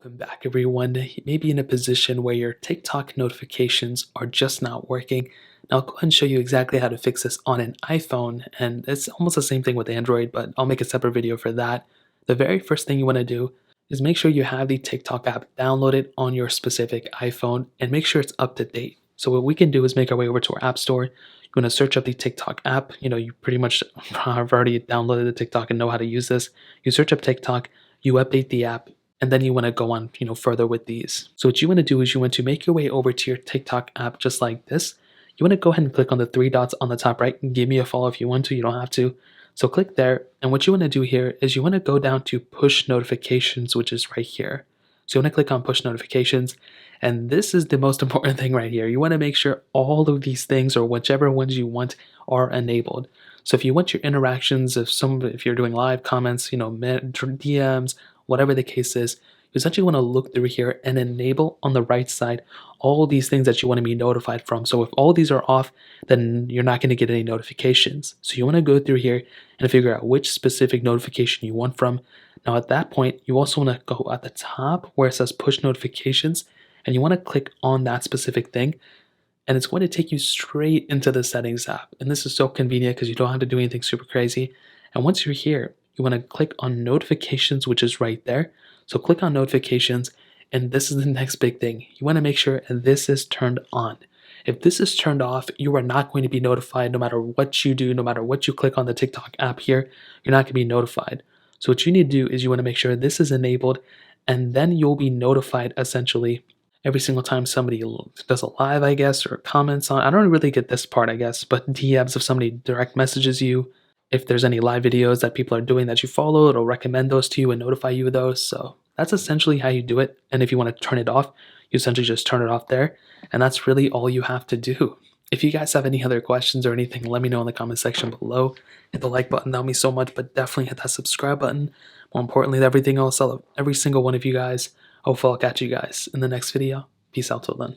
Welcome back, everyone. You may be in a position where your TikTok notifications are just not working. Now, I'll go ahead and show you exactly how to fix this on an iPhone, and it's almost the same thing with Android, but I'll make a separate video for that. The very first thing you want to do is make sure you have the TikTok app downloaded on your specific iPhone and make sure it's up to date. So what we can do is make our way over to our app store. You want to search up the TikTok app. You pretty much have already downloaded the TikTok and know how to use this. You search up TikTok, you update the app, and then you want to go on further with these. So what you want to do is you want to make your way over to your TikTok app just like this. You want to go ahead and click on the three dots on the top right and give me a follow if you want to. You don't have to. So click there, and what you want to do here is you want to go down to push notifications, which is right here. So you want to click on push notifications, and this is the most important thing right here. You want to make sure all of these things, or whichever ones you want, are enabled. So if you want your interactions, if you're doing live comments, DMs, whatever the case is, you essentially want to look through here and enable on the right side all these things that you want to be notified from. So if all these are off, then you're not going to get any notifications. So you want to go through here and figure out which specific notification you want from. Now at that point, you also want to go at the top where it says push notifications, and you want to click on that specific thing, and it's going to take you straight into the settings app. And this is so convenient because you don't have to do anything super crazy. And once you're here, you want to click on notifications, which is right there. So click on notifications, and this is the next big thing. You want to make sure this is turned on. If this is turned off, you are not going to be notified no matter what you do, no matter what you click on the TikTok app here, you're not going to be notified. So what you need to do is you want to make sure this is enabled, and then you'll be notified essentially every single time somebody does a live, I guess, or comments on. I don't really get this part, I guess, but DMs, if somebody direct messages you, if there's any live videos that people are doing that you follow, it'll recommend those to you and notify you of those. So that's essentially how you do it. And if you want to turn it off, you essentially just turn it off there. And that's really all you have to do. If you guys have any other questions or anything, let me know in the comment section below. Hit the like button, that would mean so much, but definitely hit that subscribe button. More importantly than everything else, I love every single one of you guys. Hopefully I'll catch you guys in the next video. Peace out till then.